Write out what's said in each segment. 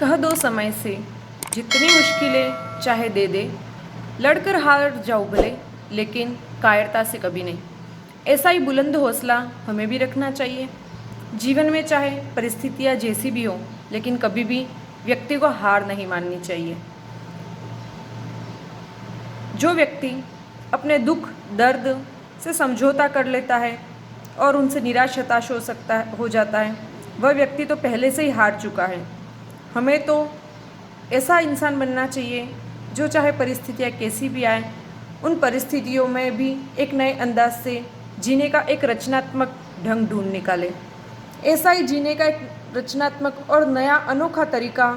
कह दो समय से जितनी मुश्किलें चाहे दे दे, लड़कर हार जाओ भले, लेकिन कायरता से कभी नहीं। ऐसा ही बुलंद हौसला हमें भी रखना चाहिए। जीवन में चाहे परिस्थितियाँ जैसी भी हों, लेकिन कभी भी व्यक्ति को हार नहीं माननी चाहिए। जो व्यक्ति अपने दुख दर्द से समझौता कर लेता है और उनसे निराश हताश हो जाता है, वह व्यक्ति तो पहले से ही हार चुका है। हमें तो ऐसा इंसान बनना चाहिए जो चाहे परिस्थितियाँ कैसी भी आए, उन परिस्थितियों में भी एक नए अंदाज से जीने का एक रचनात्मक ढंग ढूंढ निकाले। ऐसा ही जीने का एक रचनात्मक और नया अनोखा तरीका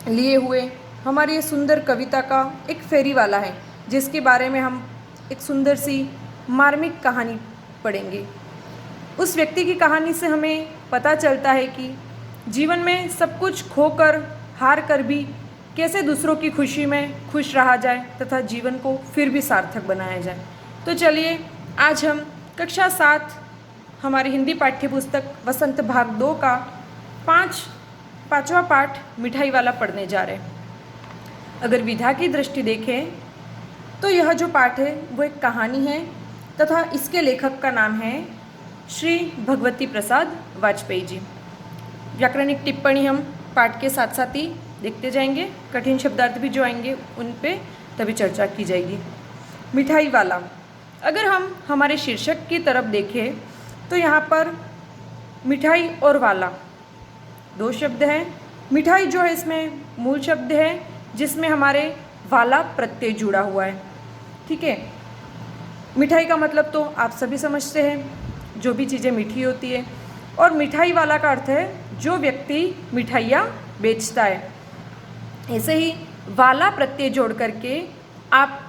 लिए हुए हमारी ये सुंदर कविता का एक फेरी वाला है, जिसके बारे में हम एक सुंदर सी मार्मिक कहानी पढ़ेंगे। उस व्यक्ति की कहानी से हमें पता चलता है कि जीवन में सब कुछ खोकर हार कर भी कैसे दूसरों की खुशी में खुश रहा जाए तथा जीवन को फिर भी सार्थक बनाया जाए। तो चलिए आज हम कक्षा 7 हमारी हिंदी पाठ्य पुस्तक वसंत भाग 2 का पाँचवा पाठ मिठाई वाला पढ़ने जा रहे हैं। अगर विधा की दृष्टि देखें तो यह जो पाठ है वो एक कहानी है तथा इसके लेखक का नाम है श्री भगवती प्रसाद वाजपेयी जी। व्याकरणिक टिप्पणी हम पाठ के साथ साथ ही देखते जाएंगे, कठिन शब्दार्थ भी जो आएंगे उन पे तभी चर्चा की जाएगी। मिठाई वाला, अगर हम हमारे शीर्षक की तरफ देखें तो यहाँ पर मिठाई और वाला दो शब्द हैं। मिठाई जो है इसमें मूल शब्द है जिसमें हमारे वाला प्रत्यय जुड़ा हुआ है। ठीक है, मिठाई का मतलब तो आप सभी समझते हैं, जो भी चीज़ें मीठी होती है। और मिठाई वाला का अर्थ है जो व्यक्ति मिठाइयाँ बेचता है। ऐसे ही वाला प्रत्यय जोड़ करके आप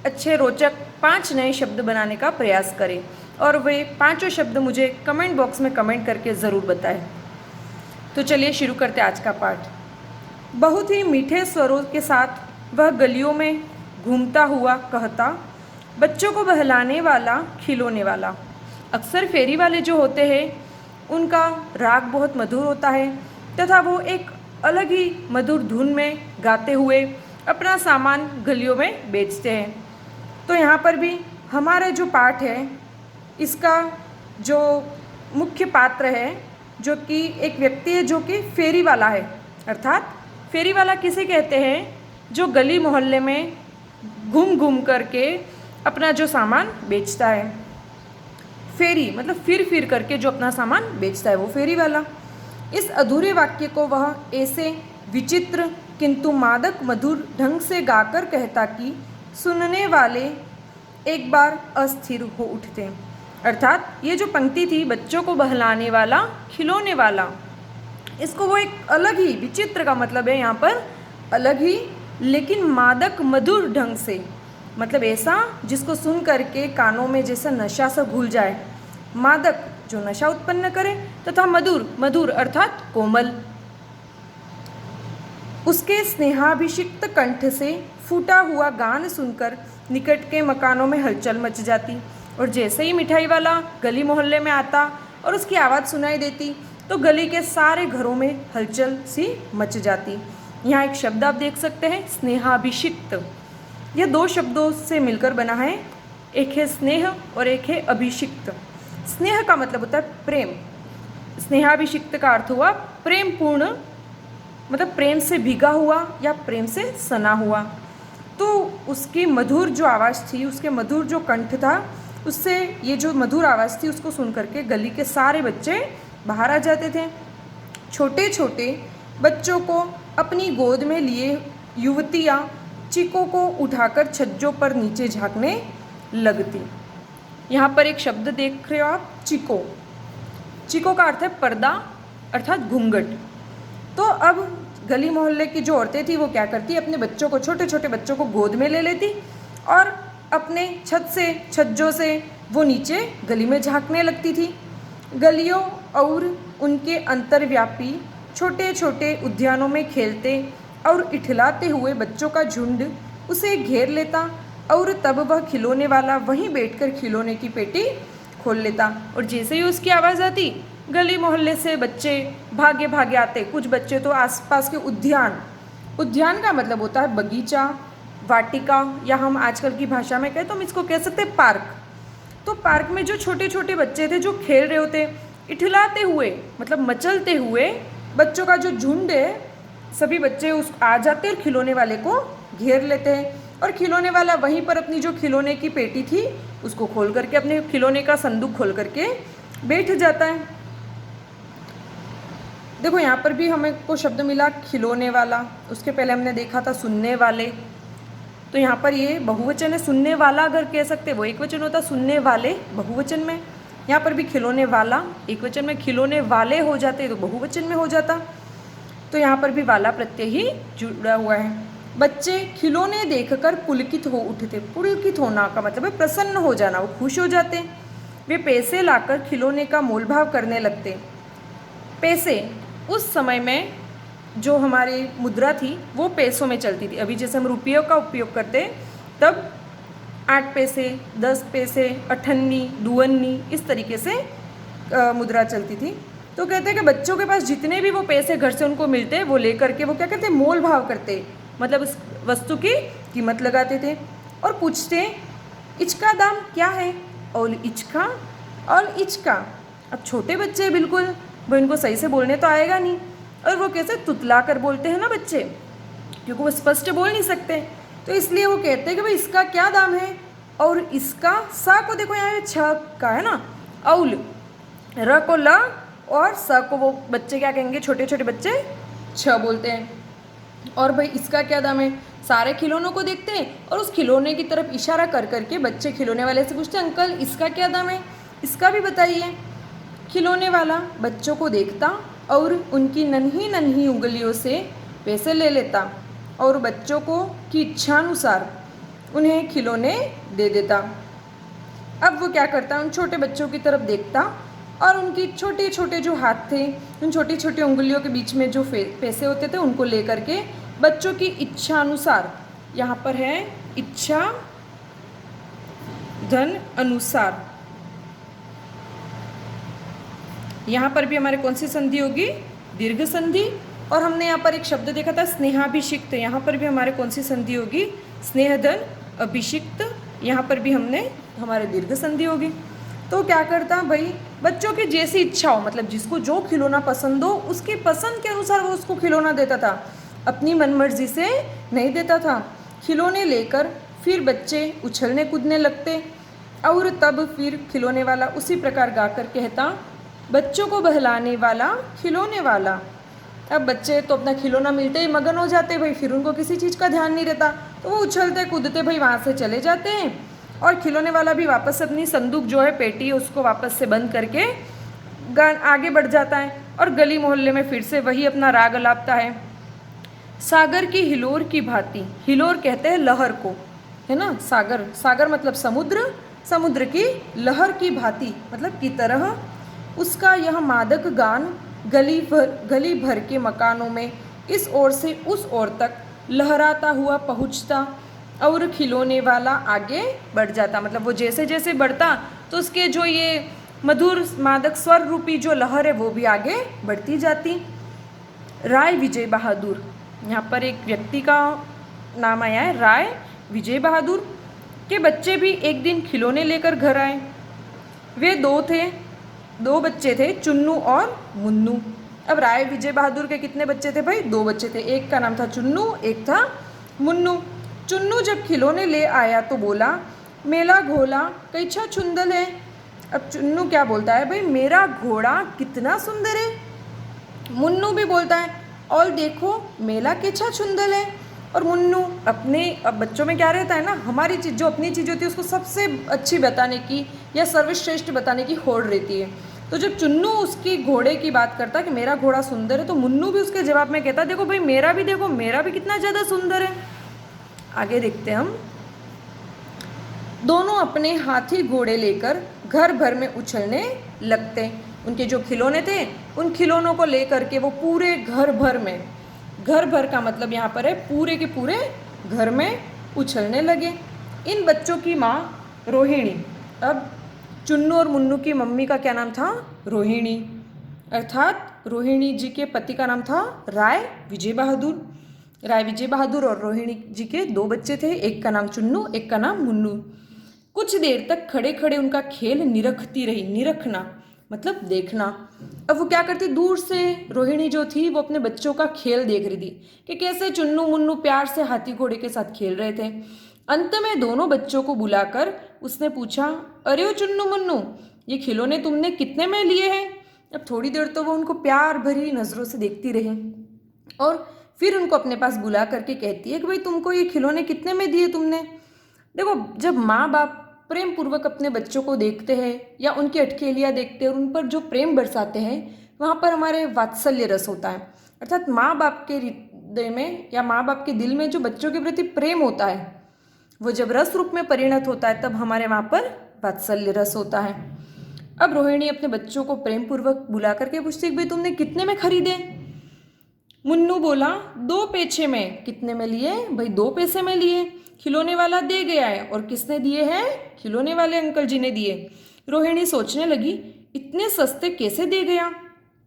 अच्छे रोचक 5 नए शब्द बनाने का प्रयास करें और वे 5 शब्द मुझे कमेंट बॉक्स में कमेंट करके ज़रूर बताएं। तो चलिए शुरू करते हैं आज का पाठ। बहुत ही मीठे स्वरों के साथ वह गलियों में घूमता हुआ कहता, बच्चों को बहलाने वाला खिलौने वाला। अक्सर फेरी वाले जो होते हैं उनका राग बहुत मधुर होता है तथा वो एक अलग ही मधुर धुन में गाते हुए अपना सामान गलियों में बेचते हैं। तो यहाँ पर भी हमारा जो पाठ है इसका जो मुख्य पात्र है जो कि एक व्यक्ति है जो कि फेरी वाला है। अर्थात फेरी वाला किसे कहते हैं? जो गली मोहल्ले में घूम घूम करके अपना जो सामान बेचता है। फेरी मतलब फिर करके जो अपना सामान बेचता है वो फेरी वाला। इस अधूरे वाक्य को वह ऐसे विचित्र किंतु मादक मधुर ढंग से गाकर कहता कि सुनने वाले एक बार अस्थिर हो उठते। अर्थात ये जो पंक्ति थी, बच्चों को बहलाने वाला खिलौने वाला, इसको वो एक अलग ही, विचित्र का मतलब है यहाँ पर अलग ही, लेकिन मादक मधुर ढंग से, मतलब ऐसा जिसको सुन करके कानों में जैसा नशा सा घुल जाए। मादक जो नशा उत्पन्न करे तथा मधुर, मधुर अर्थात कोमल। उसके स्नेहाभिषिक्त कंठ से फूटा हुआ गान सुनकर निकट के मकानों में हलचल मच जाती और जैसे ही मिठाई वाला गली मोहल्ले में आता और उसकी आवाज़ सुनाई देती तो गली के सारे घरों में हलचल सी मच जाती। यहाँ एक शब्द आप देख सकते हैं, स्नेहाभिषिक्त। यह 2 शब्दों से मिलकर बना है, एक है स्नेह और एक है अभिषिक्त। स्नेह का मतलब होता है प्रेम, स्नेहाभिषिक्त का अर्थ हुआ प्रेम पूर्ण, मतलब प्रेम से भीगा हुआ या प्रेम से सना हुआ। तो उसकी मधुर जो आवाज़ थी, उसके मधुर जो कंठ था, उससे ये जो मधुर आवाज़ थी उसको सुन करके गली के सारे बच्चे बाहर आ जाते थे। छोटे छोटे बच्चों को अपनी गोद में लिए युवतियाँ चिको को उठाकर छज्जों पर नीचे झाँकने लगती। यहाँ पर एक शब्द देख रहे हो आप, चिको। चिको का अर्थ है पर्दा अर्थात घूंघट। तो अब गली मोहल्ले की जो औरतें थी वो क्या करती, अपने बच्चों को, छोटे छोटे बच्चों को गोद में ले लेती और अपने छज्जों से वो नीचे गली में झाँकने लगती थी। गलियों और उनके अंतर्व्यापी छोटे छोटे उद्यानों में खेलते और इठलाते हुए बच्चों का झुंड उसे घेर लेता और तब वह खिलौने वाला वहीं बैठकर खिलौने की पेटी खोल लेता और जैसे ही उसकी आवाज़ आती गली मोहल्ले से बच्चे भागे भागे आते। कुछ बच्चे तो आसपास के उद्यान का मतलब होता है बगीचा, वाटिका, या हम आजकल की भाषा में कहें तो हम इसको कह सकते हैं पार्क। तो पार्क में जो छोटे छोटे बच्चे थे जो खेल रहे होते, इठलाते हुए मतलब मचलते हुए बच्चों का जो झुंड है, सभी बच्चे उस आ जाते और खिलौने वाले को घेर लेते हैं। और खिलौने वाला वहीं पर अपनी जो खिलौने की पेटी थी उसको खोल करके, अपने खिलौने का संदूक खोल करके बैठ जाता है। देखो यहाँ पर भी हमें को शब्द मिला खिलौने वाला, उसके पहले हमने देखा था सुनने वाले। तो यहाँ पर ये बहुवचन है। सुनने वाला अगर कह सकते वो एक वचन होता, सुनने वाले बहुवचन में। यहाँ पर भी खिलौने वाला एक वचन में, खिलौने वाले हो जाते तो बहुवचन में हो जाता। तो यहाँ पर भी वाला प्रत्यय ही जुड़ा हुआ है। बच्चे खिलौने देखकर पुलकित हो उठते। पुलकित होना का मतलब है प्रसन्न हो जाना, वो खुश हो जाते। वे पैसे लाकर खिलौने का मोलभाव करने लगते। पैसे उस समय में जो हमारी मुद्रा थी वो पैसों में चलती थी। अभी जैसे हम रुपयों का उपयोग करते तब 8 पैसे, 10 पैसे, अठन्नी, दुअन्नी, इस तरीके से मुद्रा चलती थी। तो कहते हैं कि बच्चों के पास जितने भी वो पैसे घर से उनको मिलते वो लेकर के वो क्या करते, मोल भाव करते, मतलब उस वस्तु की कीमत लगाते थे और पूछते इचका दाम क्या है, और इचका और इचका। अब छोटे बच्चे बिल्कुल वो इनको सही से बोलने तो आएगा नहीं, और वो कैसे तुतला कर बोलते हैं ना बच्चे, क्योंकि वो स्पष्ट बोल नहीं सकते। तो इसलिए वो कहते हैं कि भाई इसका क्या दाम है, और इसका सा को देखो यहाँ छ का है ना, औल, र को ल और स को वो बच्चे क्या कहेंगे, छोटे छोटे बच्चे छ बोलते हैं। और भाई इसका क्या दाम है, सारे खिलौनों को देखते हैं और उस खिलौने की तरफ इशारा कर करके बच्चे खिलौने वाले से पूछते हैं अंकल इसका क्या दाम है, इसका भी बताइए। खिलौने वाला बच्चों को देखता और उनकी नन्ही नन्ही उंगलियों से पैसे ले लेता और बच्चों को की इच्छानुसार उन्हें खिलौने दे देता। अब वो क्या करता, उन छोटे बच्चों की तरफ देखता और उनकी छोटे छोटे जो हाथ थे, उन छोटी छोटी उंगलियों के बीच में जो पैसे होते थे उनको ले करके बच्चों की इच्छा अनुसार, यहाँ पर है इच्छा धन अनुसार, यहाँ पर भी हमारे कौन सी संधि होगी, दीर्घ संधि। और हमने यहाँ पर एक शब्द देखा था स्नेहाभिषिक्त, यहाँ पर भी हमारे कौन सी संधि होगी, स्नेहधन अभिषिक्त, यहाँ पर भी हमने हमारे दीर्घ संधि होगी। तो क्या करता भाई, बच्चों की जैसी इच्छा हो, मतलब जिसको जो खिलौना पसंद हो उसकी पसंद के अनुसार वो उसको खिलौना देता था, अपनी मनमर्जी से नहीं देता था। खिलौने लेकर फिर बच्चे उछलने कूदने लगते और तब फिर खिलौने वाला उसी प्रकार गाकर कहता बच्चों को बहलाने वाला खिलौने वाला। अब बच्चे तो अपना खिलौना मिलते ही मगन हो जाते भाई, फिर उनको किसी चीज़ का ध्यान नहीं रहता, तो वो उछलते कूदते भाई वहाँ से चले जाते हैं। और खिलौने वाला भी वापस अपनी संदूक जो है पेटी उसको वापस से बंद करके आगे बढ़ जाता है और गली मोहल्ले में फिर से वही अपना राग अलापता है। सागर की हिलोर की भांति, हिलोर कहते हैं लहर को, है ना, सागर, सागर मतलब समुद्र, समुद्र की लहर की भांति मतलब की तरह उसका यह मादक गान गली भर के मकानों में इस ओर से उस ओर तक लहराता हुआ पहुँचता और खिलौने वाला आगे बढ़ जाता। मतलब वो जैसे जैसे बढ़ता तो उसके जो ये मधुर मादक स्वर रूपी जो लहर है वो भी आगे बढ़ती जाती। राय विजय बहादुर, यहाँ पर एक व्यक्ति का नाम आया है, राय विजय बहादुर के बच्चे भी एक दिन खिलौने लेकर घर आए। वे दो बच्चे थे, चुन्नू और मुन्नू। अब राय विजय बहादुर के कितने बच्चे थे भाई, 2 बच्चे थे, एक का नाम था चुन्नू, एक था मुन्नू। चुन्नू जब खिलौने ले आया तो बोला मेला घोड़ा कैसा सुंदर है। अब चुन्नू क्या बोलता है भाई, मेरा घोड़ा कितना सुंदर है। मुन्नू भी बोलता है और देखो मेला कैसा सुंदर है। और मुन्नू अपने, अब बच्चों में क्या रहता है ना, हमारी चीज़ जो अपनी चीज़ होती है उसको सबसे अच्छी बताने की या सर्वश्रेष्ठ बताने की होड़ रहती है। तो जब चुन्नू उसकी घोड़े की बात करता कि मेरा घोड़ा सुंदर है, तो मुन्नू भी उसके जवाब में कहता देखो भाई मेरा भी, देखो मेरा भी कितना ज़्यादा सुंदर है। आगे देखते हैं हम। दोनों अपने हाथी घोड़े लेकर घर भर में उछलने लगते। उनके जो खिलौने थे उन खिलौनों को लेकर के वो पूरे घर भर में, घर भर का मतलब यहाँ पर है पूरे के पूरे घर में उछलने लगे। इन बच्चों की माँ रोहिणी, अब चुन्नू और मुन्नू की मम्मी का क्या नाम था, रोहिणी। अर्थात रोहिणी जी के पति का नाम था राय विजय बहादुर और रोहिणी जी के 2 बच्चे थे, एक का नाम चुन्नू, एक का नाम मुन्नू। कुछ देर तक खड़े खड़े उनका खेल निरखती रही। निरखना मतलब देखना। अब वो क्या करती, दूर से रोहिणी जो थी वो अपने बच्चों का खेल देख रही थी कि कैसे चुन्नू मुन्नू प्यार से हाथी घोड़े के साथ खेल रहे थे। अंत में दोनों बच्चों को बुलाकर उसने पूछा, अरे ओ चुन्नू मुन्नू, ये खिलौने तुमने कितने में लिए हैं? अब थोड़ी देर तो वो उनको प्यार भरी नज़रों से देखती रही और फिर उनको अपने पास बुला करके कहती है कि भाई तुमको ये खिलौने कितने में दिए तुमने? देखो, जब माँ बाप प्रेम पूर्वक अपने बच्चों को देखते हैं या उनकी अटखेलियाँ देखते हैं और उन पर जो प्रेम बरसाते हैं, वहाँ पर हमारे वात्सल्य रस होता है। अर्थात माँ बाप के हृदय में या माँ बाप के दिल में जो बच्चों के प्रति प्रेम होता है, वो जब रस रूप में परिणत होता है तब हमारे वहाँ पर वात्सल्य रस होता है। अब रोहिणी अपने बच्चों को प्रेम पूर्वक बुला करके पूछती, भाई तुमने कितने में खरीदे? मुन्नू बोला, 2 पैसे में। कितने में लिए? भाई 2 पैसे में लिए। खिलौने वाला दे गया है। और किसने दिए हैं? खिलौने वाले अंकल जी ने दिए। रोहिणी सोचने लगी, इतने सस्ते कैसे दे गया?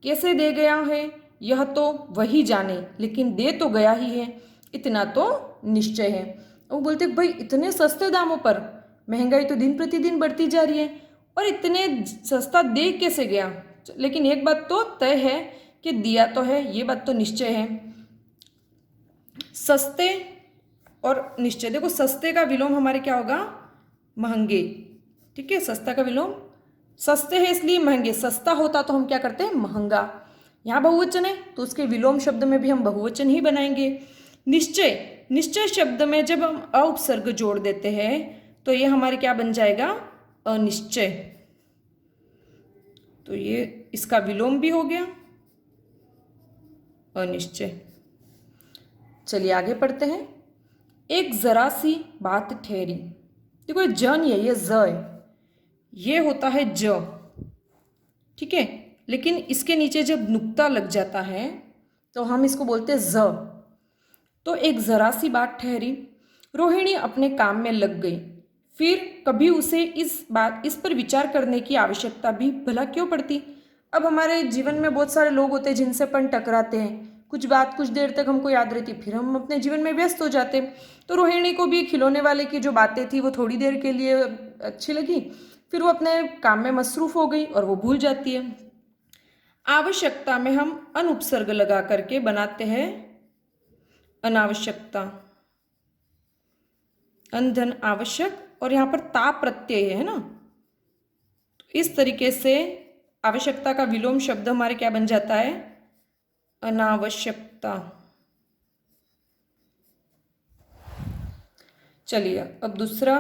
कैसे दे गया है यह तो वही जाने, लेकिन दे तो गया ही है, इतना तो निश्चय है। वो बोलते, भाई इतने सस्ते दामों पर, महंगाई तो दिन प्रतिदिन बढ़ती जा रही है और इतने सस्ता दे कैसे गया? लेकिन एक बात तो तय है कि दिया तो है, ये बात तो निश्चय है। सस्ते और निश्चय, देखो सस्ते का विलोम हमारे क्या होगा? महंगे। ठीक है, सस्ता का विलोम सस्ते है इसलिए महंगे। सस्ता होता तो हम क्या करते हैं? महंगा। यहाँ बहुवचन है तो उसके विलोम शब्द में भी हम बहुवचन ही बनाएंगे। निश्चय, निश्चय शब्द में जब हम अ उपसर्ग जोड़ देते हैं तो ये हमारे क्या बन जाएगा? अनिश्चय। तो ये इसका विलोम भी हो गया अनिश्चय। चलिए आगे पढ़ते हैं। एक जरा सी बात ठहरी। देखो ये ज नहीं है, ये ज है। ये होता है ज, ठीक है, लेकिन इसके नीचे जब नुक्ता लग जाता है तो हम इसको बोलते हैं ज। तो एक जरा सी बात ठहरी। रोहिणी अपने काम में लग गई। फिर कभी उसे इस पर विचार करने की आवश्यकता भी भला क्यों पड़ती? अब हमारे जीवन में बहुत सारे लोग होते हैं जिनसे अपन टकराते हैं। कुछ बात कुछ देर तक हमको याद रहती, फिर हम अपने जीवन में व्यस्त हो जाते। तो रोहिणी को भी खिलौने वाले की जो बातें थी वो थोड़ी देर के लिए अच्छी लगी, फिर वो अपने काम में मसरूफ हो गई और वो भूल जाती है। आवश्यकता में हम अनुपसर्ग लगा करके बनाते हैं अनावश्यकता। अंधन आवश्यक, और यहाँ पर ता प्रत्यय है ना, इस तरीके से आवश्यकता का विलोम शब्द हमारे क्या बन जाता है? अनावश्यकता। चलिए अब दूसरा।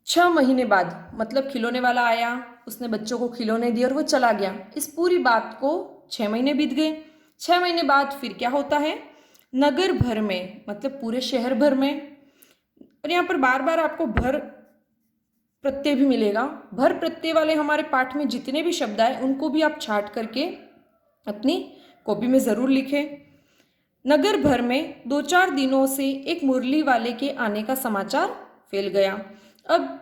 6 महीने बाद, मतलब खिलौने वाला आया, उसने बच्चों को खिलौने दिए और वो चला गया। इस पूरी बात को 6 महीने बीत गए। 6 महीने बाद फिर क्या होता है? नगर भर में, मतलब पूरे शहर भर में, और यहाँ पर बार बार आपको भर प्रत्यय भी मिलेगा। भर प्रत्यय वाले हमारे पाठ में जितने भी शब्द आए उनको भी आप छाट करके अपनी कॉपी में ज़रूर लिखें। नगर भर में 2-4 दिनों से एक मुरली वाले के आने का समाचार फैल गया। अब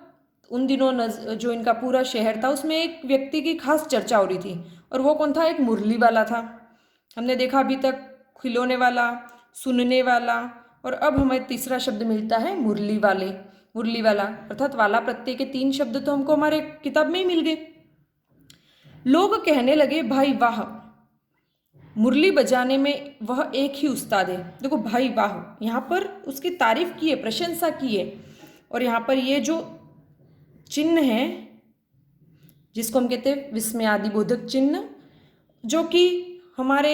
उन दिनों जो इनका पूरा शहर था उसमें एक व्यक्ति की खास चर्चा हो रही थी, और वो कौन था? एक मुरली वाला था। हमने देखा अभी तक खिलौने वाला, सुनने वाला, और अब हमें तीसरा शब्द मिलता है मुरली वाले, मुरली वाला। अर्थात वाला प्रत्यय के 3 शब्द तो हमको हमारे किताब में ही मिल गए। लोग कहने लगे, भाई वाह, मुरली बजाने में वह एक ही उस्ताद है। देखो भाई वाह, यहाँ पर उसकी तारीफ की है, प्रशंसा की है। और यहाँ पर ये जो चिन्ह है जिसको हम कहते हैं विस्मयादिबोधक चिन्ह, जो कि हमारे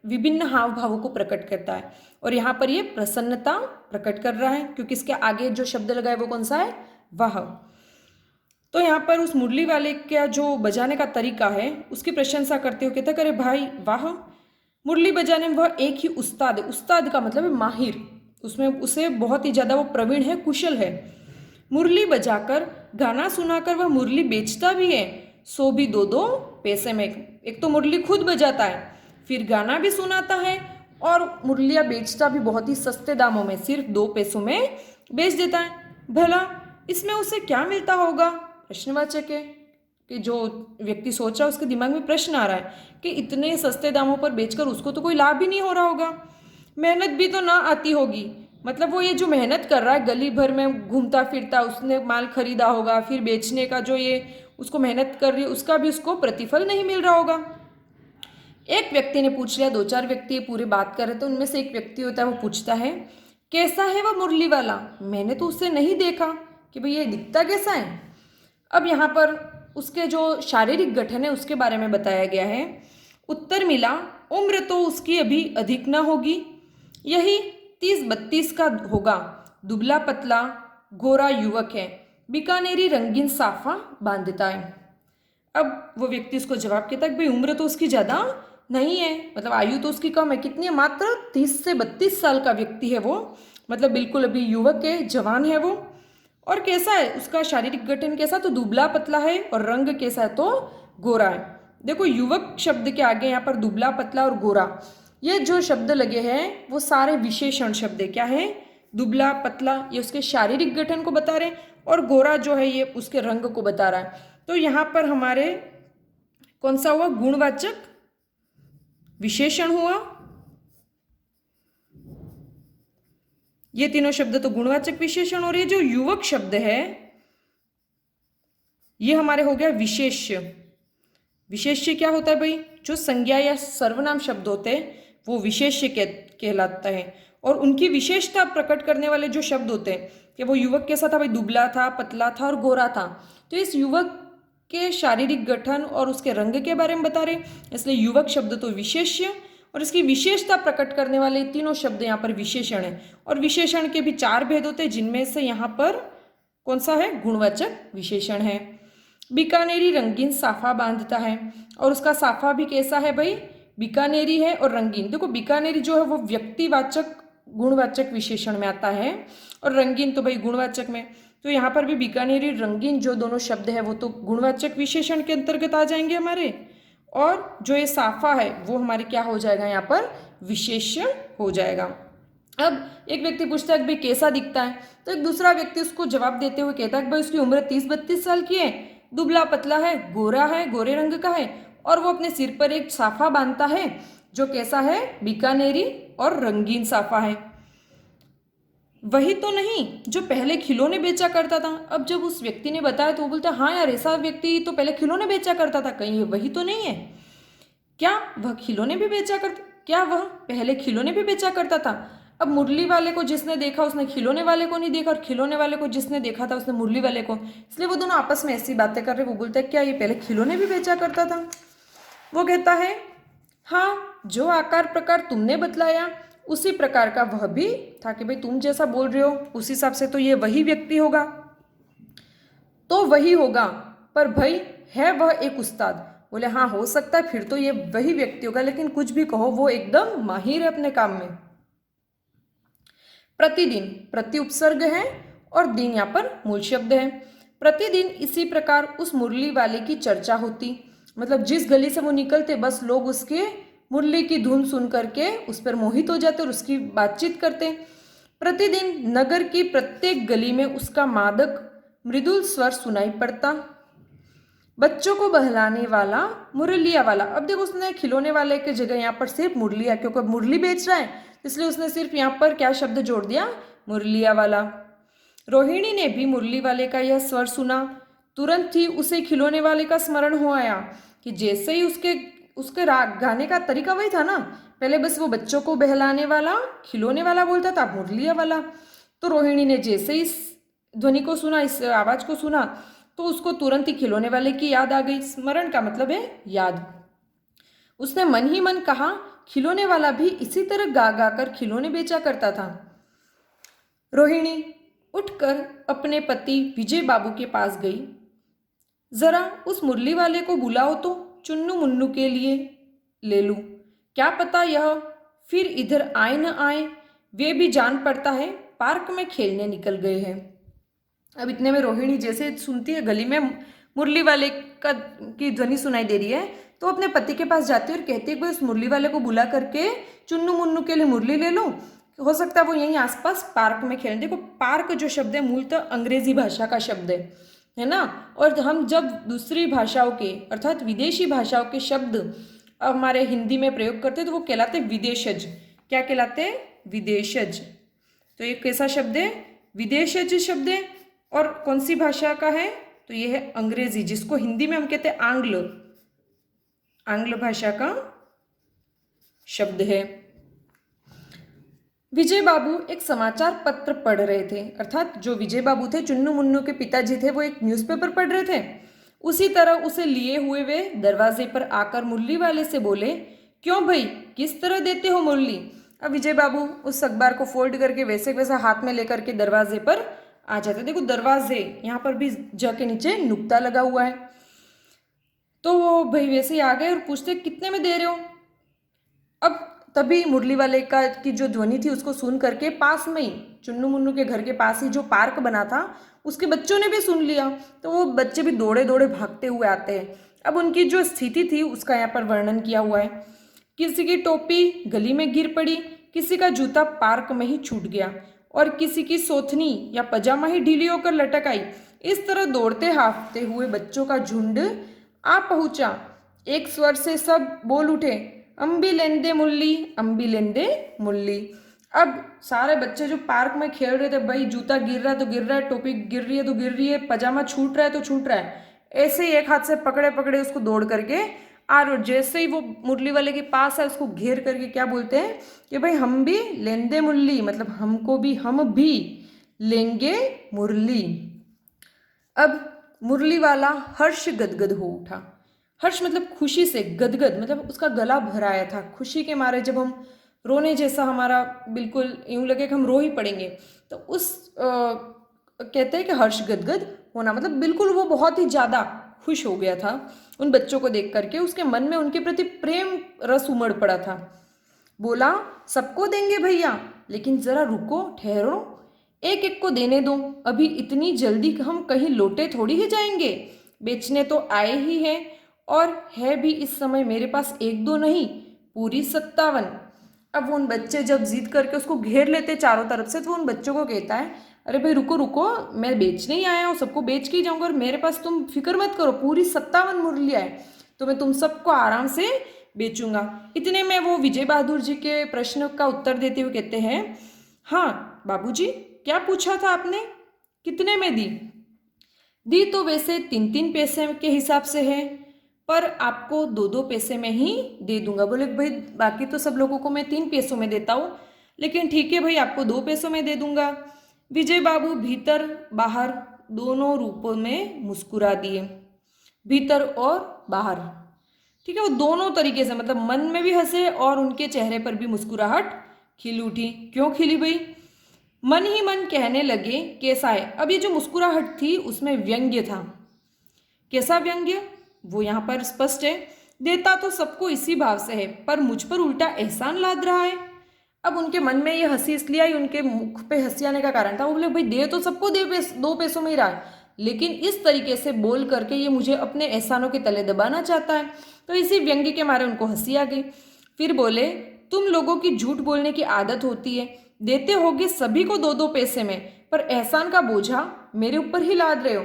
विभिन्न हाव भावों को प्रकट करता है, और यहाँ पर ये प्रसन्नता प्रकट कर रहा है क्योंकि इसके आगे जो शब्द लगा है वो कौन सा है? वाह। तो यहाँ पर उस मुरली वाले का जो बजाने का तरीका है उसकी प्रशंसा करते हुए कहता है, अरे भाई वाह, मुरली बजाने में वह एक ही उस्ताद है। उस्ताद का मतलब है माहिर, उसमें उसे बहुत ही ज़्यादा वो प्रवीण है, कुशल है। मुरली बजाकर गाना सुनाकर वह मुरली बेचता भी है, सो भी 2-2 पैसे में। एक तो मुरली खुद बजाता है, फिर गाना भी सुनाता है, और मुरलियाँ बेचता भी बहुत ही सस्ते दामों में, सिर्फ 2 पैसों में बेच देता है। भला इसमें उसे क्या मिलता होगा? प्रश्नवाचक है। कि जो व्यक्ति सोच रहा है उसके दिमाग में प्रश्न आ रहा है कि इतने सस्ते दामों पर बेचकर उसको तो कोई लाभ ही नहीं हो रहा होगा, मेहनत भी तो ना आती होगी। मतलब वो ये जो मेहनत कर रहा है, गली भर में घूमता फिरता, उसने माल खरीदा होगा, फिर बेचने का जो ये उसको मेहनत कर रही है उसका भी उसको प्रतिफल नहीं मिल रहा होगा। एक व्यक्ति ने पूछ लिया, 2-4 व्यक्ति पूरी बात कर रहे थे, उनमें से एक व्यक्ति होता है वो पूछता है, कैसा है वह मुरली वाला, मैंने तो उसे नहीं देखा कि भाई ये दिखता कैसा है। अब यहाँ पर उसके जो शारीरिक गठन है उसके बारे में बताया गया है। उत्तर मिला, उम्र तो उसकी अभी अधिक ना होगी, यही 30-32 का होगा, दुबला पतला गोरा युवक है, बीकानेरी रंगीन साफा बांधता है। अब वो व्यक्ति उसको जवाब कहता है कि भाई उम्र तो उसकी ज़्यादा नहीं है, मतलब आयु तो उसकी कम है, कितनी है, मात्र 30 से 32 साल का व्यक्ति है वो, मतलब बिल्कुल अभी युवक है, जवान है वो। और कैसा है उसका शारीरिक गठन, कैसा, तो दुबला पतला है, और रंग कैसा है, तो गोरा है। देखो युवक शब्द के आगे यहाँ पर दुबला पतला और गोरा, ये जो शब्द लगे हैं वो सारे विशेषण शब्द है। क्या है, दुबला पतला ये उसके शारीरिक गठन को बता रहे हैं, और गोरा जो है ये उसके रंग को बता रहा है। तो यहाँ पर हमारे कौन सा हुआ, गुणवाचक विशेषण हुआ। ये तीनों शब्द तो गुणवाचक विशेषण, और ये जो युवक शब्द है ये हमारे हो गया विशेष्य। विशेष्य क्या होता है भाई, जो संज्ञा या सर्वनाम शब्द होते हैं वो विशेष्य कहलाता है, और उनकी विशेषता प्रकट करने वाले जो शब्द होते हैं कि वो युवक कैसा था भाई, दुबला था, पतला था और गोरा था। तो इस युवक के शारीरिक गठन और उसके रंग के बारे में बता रहे, इसलिए युवक शब्द तो विशेष्य, और इसकी विशेषता प्रकट करने वाले तीनों शब्द यहाँ पर विशेषण है। और विशेषण के भी 4 भेद होते हैं, जिनमें से यहाँ पर कौन सा है, गुणवाचक विशेषण है। बीकानेरी रंगीन साफा बांधता है, और उसका साफा भी कैसा है भाई, बीकानेरी है और रंगीन। देखो बीकानेरी जो है वो व्यक्तिवाचक गुणवाचक विशेषण में आता है, और रंगीन तो भाई गुणवाचक में। तो यहाँ पर भी बीकानेरी रंगीन जो दोनों शब्द है वो तो गुणवाचक विशेषण के अंतर्गत आ जाएंगे हमारे, और जो ये साफा है वो हमारे क्या हो जाएगा, यहाँ पर विशेष्य हो जाएगा। अब एक व्यक्ति पूछता है कि भाई कैसा दिखता है, तो एक दूसरा व्यक्ति उसको जवाब देते हुए कहता है कि भाई उसकी उम्र 30-32 साल की है, दुबला पतला है, गोरे रंग का है, और वो अपने सिर पर एक साफा बांधता है जो कैसा है, बीकानेरी और रंगीन साफा है। वही तो नहीं जो पहले खिलौने बेचा करता था। अब जब उस व्यक्ति ने बताया तो वो बोलता है, हाँ यार ऐसा व्यक्ति तो पहले खिलौने बेचा करता था, कहीं वही तो नहीं है क्या, वह खिलौने भी बेचा करता, क्या वह पहले खिलौने भी बेचा करता था। अब मुरली वाले को जिसने देखा उसने खिलौने वाले को नहीं देखा, और खिलौने वाले को जिसने देखा था उसने मुरली वाले को, इसलिए वो दोनों आपस में ऐसी बातें कर रहे। वो बोलता है क्या ये पहले खिलौने भी बेचा करता था। वो कहता है हाँ, जो आकार प्रकार तुमने बतलाया उसी प्रकार का वह भी था, कि भाई तुम जैसा बोल रहे हो उस हिसाब से तो ये वही व्यक्ति होगा, तो वही होगा, पर भाई है वह एक उस्ताद। बोले हाँ हो सकता है, फिर तो ये वही व्यक्ति होगा, लेकिन कुछ भी कहो वो एकदम माहिर है अपने काम में। प्रतिदिन प्रति उपसर्ग है, और दिन यहाँ पर मूल शब्द है। प्रतिदिन इसी प्रकार उस मुरली वाले की चर्चा होती, मतलब जिस गली से वो निकलते बस लोग उसके मुरली की धुन सुन करके उस पर मोहित हो जाते और उसकी बातचीत करते। प्रतिदिन नगर की प्रत्येक गली में उसका मादक मृदुल स्वर सुनाई पड़ता। बच्चों को बहलाने वाला मुरलिया वाला। अब देखो उसने खिलौने वाले की जगह यहाँ पर सिर्फ मुरलिया, क्योंकि मुरली बेच रहा है इसलिए उसने सिर्फ यहाँ पर क्या शब्द जोड़ दिया, मुरलिया वाला। रोहिणी ने भी मुरली वाले का यह स्वर सुना, तुरंत ही उसे खिलौने वाले का स्मरण हो आया कि जैसे ही उसके राग गाने का तरीका वही था ना, पहले बस वो बच्चों को बहलाने वाला खिलौने वाला बोलता था, मुरलिया वाला। तो रोहिणी ने जैसे ही इस ध्वनि को सुना, इस आवाज को सुना, तो उसको तुरंत ही खिलौने वाले की याद आ गई। स्मरण का मतलब है याद। उसने मन ही मन कहा खिलौने वाला भी इसी तरह गा गा कर खिलौने बेचा करता था। रोहिणी उठकर अपने पति विजय बाबू के पास गई। जरा उस मुरली वाले को बुलाओ तो चुन्नू मुन्नू के लिए ले लूं, क्या पता यह फिर इधर आए न आए, वे भी जान पड़ता है पार्क में खेलने निकल गए हैं। अब इतने में रोहिणी जैसे सुनती है गली में मुरली वाले की ध्वनि सुनाई दे रही है, तो अपने पति के पास जाती है और कहती है कि उस मुरली वाले को बुला करके चुन्नू मुन्नू के लिए मुरली ले लो, हो सकता है वो यहीं आसपास पार्क में खेलें। देखो पार्क जो शब्द है मूलतः अंग्रेजी भाषा का शब्द है, है ना। और हम जब दूसरी भाषाओं के अर्थात विदेशी भाषाओं के शब्द हमारे हिंदी में प्रयोग करते हैं तो वो कहलाते विदेशज। क्या कहलाते? विदेशज। तो ये कैसा शब्द है? विदेशज शब्द है। और कौन सी भाषा का है? तो ये है अंग्रेजी, जिसको हिंदी में हम कहते हैं आंग्ल। आंग्ल भाषा का शब्द है। विजय बाबू एक समाचार पत्र पढ़ रहे थे, अर्थात जो विजय बाबू थे, चुन्नू मुन्नू के पिताजी थे, वो एक न्यूज़पेपर पढ़ रहे थे। उसी तरह उसे लिए हुए वे दरवाजे पर आकर मुरली वाले से बोले, क्यों भाई, किस तरह देते हो मुरली? अब विजय बाबू उस अखबार को फोल्ड करके वैसे वैसा हाथ में लेकर के दरवाजे पर आ जाते। देखो दरवाजे, यहाँ पर भी ज के नीचे नुक्ता लगा हुआ है। तो वो भाई वैसे ही आ गए और पूछते, कितने में दे रहे हो? अब तभी मुरली वाले का की जो ध्वनि थी उसको सुन करके पास में ही, चुन्नू मुन्नू के घर के पास ही जो पार्क बना था, उसके बच्चों ने भी सुन लिया। तो वो बच्चे भी दौड़े दौड़े भागते हुए आते हैं। अब उनकी जो स्थिति थी उसका यहाँ पर वर्णन किया हुआ है। किसी की टोपी गली में गिर पड़ी, किसी का जूता पार्क में ही छूट गया और किसी की सोथनी या पजामा ही ढीली होकर लटक आई। इस तरह दौड़ते हाँफते हुए बच्चों का झुंड आ पहुंचा। एक स्वर से सब बोल उठे, अम्बी लेंदे मुल्ली, अम्बी लेंदे मुल्ली। अब सारे बच्चे जो पार्क में खेल रहे थे, भाई जूता गिर रहा है तो गिर रहा है, टोपी गिर रही है तो गिर रही है, पजामा छूट रहा है तो छूट रहा है, ऐसे ही एक हाथ से पकड़े पकड़े उसको दौड़ करके आ रहे। जैसे ही वो मुरली वाले के पास है उसको घेर करके क्या बोलते हैं कि भाई हम भी लेंदे मुरली, मतलब हमको भी, हम भी लेंगे मुरली। अब मुरली वाला हर्ष गदगद हो उठा। हर्ष मतलब खुशी से, गदगद मतलब उसका गला भर आया था खुशी के मारे। जब हम रोने जैसा हमारा बिल्कुल यूं लगे कि हम रो ही पड़ेंगे, तो उस कहते हैं कि हर्ष गदगद होना, मतलब बिल्कुल वो बहुत ही ज़्यादा खुश हो गया था उन बच्चों को देख करके। उसके मन में उनके प्रति प्रेम रस उमड़ पड़ा था। बोला, सबको देंगे भैया, लेकिन ज़रा रुको, ठहरो, एक एक को देने दो। अभी इतनी जल्दी हम कहीं लौटे थोड़ी ही जाएंगे, बेचने तो आए ही हैं, और है भी इस समय मेरे पास एक दो नहीं, पूरी 57। अब वो उन बच्चे जब जीत करके उसको घेर लेते चारों तरफ से, तो वो उन बच्चों को कहता है, अरे भाई रुको रुको, मैं बेचने ही आया हूँ, सबको बेच के ही जाऊँगा, और मेरे पास तुम फिक्र मत करो, पूरी 57 मुरलियाँ है, तो मैं तुम सबको आराम से बेचूंगा। इतने में वो विजय बहादुर जी के प्रश्न का उत्तर देते हुए कहते हैं, हाँ बाबूजी, क्या पूछा था आपने, कितने में दी? दी तो वैसे 3-3 पैसे के हिसाब से है, पर आपको 2-2 पैसे में ही दे दूंगा। बोले भाई बाकी तो सब लोगों को मैं 3 पैसों में देता हूँ, लेकिन ठीक है भाई, आपको 2 पैसों में दे दूंगा। विजय बाबू भीतर बाहर दोनों रूपों में मुस्कुरा दिए, भीतर और बाहर, ठीक है, वो दोनों तरीके से, मतलब मन में भी हंसे और उनके चेहरे पर भी मुस्कुराहट खिल उठी। क्यों खिली भाई? मन ही मन कहने लगे, कैसा है? अब ये जो मुस्कुराहट थी उसमें व्यंग्य था। कैसा व्यंग्य? वो यहाँ पर स्पष्ट है, देता तो सबको इसी भाव से है, पर मुझ पर उल्टा एहसान लाद रहा है। अब उनके मन में ये हंसी इसलिए आई, उनके मुख पे हंसी आने का कारण था, वो बोले भाई दे तो सबको 2 पैसों में ही रहा है, लेकिन इस तरीके से बोल करके ये मुझे अपने एहसानों के तले दबाना चाहता है। तो इसी व्यंग्य के मारे उनको हंसी आ गई। फिर बोले, तुम लोगों की झूठ बोलने की आदत होती है, देते होगे सभी को 2-2 पैसे में, पर एहसान का बोझा मेरे ऊपर ही लाद रहे हो।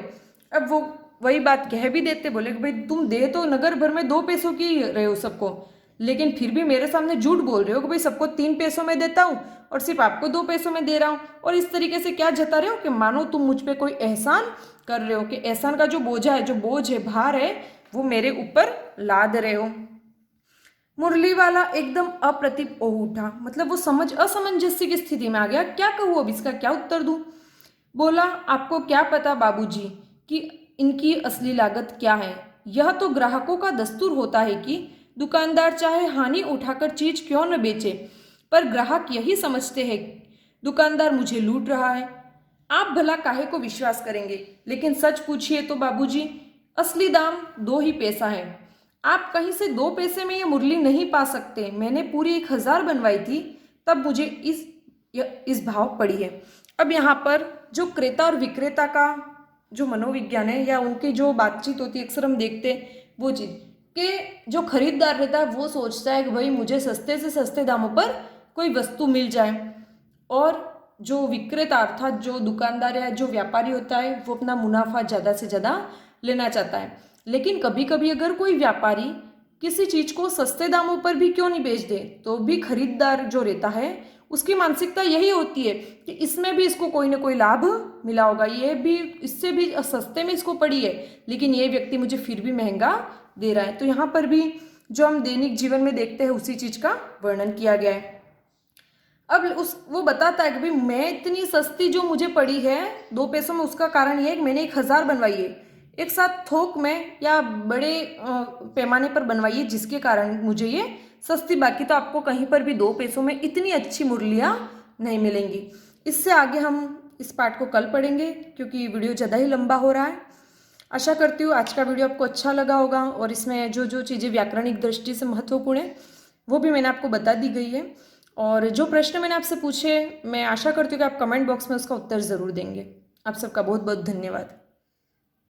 अब वो वही बात कह भी देते, बोले कि भाई तुम दे तो नगर भर में 2 पैसों की रहे हो सबको, लेकिन फिर भी मेरे सामने झूठ बोल रहे हो कि भाई सबको 3 पैसों में देता हूँ और सिर्फ आपको 2 पैसों में दे रहा हूँ। और इस तरीके से क्या जता रहे हो कि मानो तुम मुझ पे कोई एहसान कर रहे हो, कि एहसान का जो बोझा है, जो बोझ है, भार है, वो मेरे ऊपर लाद रहे हो। मुरली वाला एकदम अप्रतिभ हो उठा, मतलब वो असमंजस्य की स्थिति में आ गया। क्या कहूँ अब, इसका क्या उत्तर दूँ? बोला, आपको क्या पता बाबूजी कि इनकी असली लागत क्या है? यह तो ग्राहकों का दस्तूर होता है कि दुकानदार चाहे हानि उठाकर चीज क्यों न बेचे, पर ग्राहक यही समझते हैं दुकानदार मुझे लूट रहा है। आप भला काहे को विश्वास करेंगे, लेकिन सच पूछिए तो बाबूजी, असली दाम 2 ही पैसा है। आप कहीं से 2 पैसे में ये मुरली नहीं पा सकते। मैंने पूरी 1000 बनवाई थी, तब मुझे इस भाव पड़ी है। अब यहाँ पर जो क्रेता और विक्रेता का जो मनोविज्ञान है, या उनकी जो बातचीत होती है, अक्सर हम देखते वो चीज़ कि जो खरीदार रहता है वो सोचता है कि भाई मुझे सस्ते से सस्ते दामों पर कोई वस्तु मिल जाए, और जो विक्रेता अर्थात जो दुकानदार या जो व्यापारी होता है वो अपना मुनाफा ज़्यादा से ज़्यादा लेना चाहता है। लेकिन कभी कभी अगर कोई व्यापारी किसी चीज़ को सस्ते दामों पर भी क्यों नहीं बेच दे, तो भी खरीदार जो रहता है उसकी मानसिकता यही होती है कि इसमें भी इसको कोई ना कोई लाभ मिला होगा, ये भी इससे भी सस्ते में इसको पड़ी है, लेकिन ये व्यक्ति मुझे फिर भी महंगा दे रहा है। तो यहाँ पर भी जो हम दैनिक जीवन में देखते हैं उसी चीज़ का वर्णन किया गया है। अब वो बताता है कि भाई मैं इतनी सस्ती जो मुझे पड़ी है 2 पैसों में, उसका कारण ये है कि मैंने 1000 बनवाई है, एक साथ थोक में या बड़े पैमाने पर बनवाई है, जिसके कारण मुझे ये सस्ती, बाकी तो आपको कहीं पर भी 2 पैसों में इतनी अच्छी मुरलियाँ नहीं मिलेंगी। इससे आगे हम इस पार्ट को कल पढ़ेंगे क्योंकि वीडियो ज़्यादा ही लंबा हो रहा है। आशा करती हूँ आज का वीडियो आपको अच्छा लगा होगा और इसमें जो जो चीज़ें व्याकरणिक दृष्टि से महत्वपूर्ण है वो भी मैंने आपको बता दी गई है। और जो प्रश्न मैंने आपसे पूछे मैं आशा करती हूँ कि आप कमेंट बॉक्स में उसका उत्तर ज़रूर देंगे। आप सबका बहुत बहुत धन्यवाद।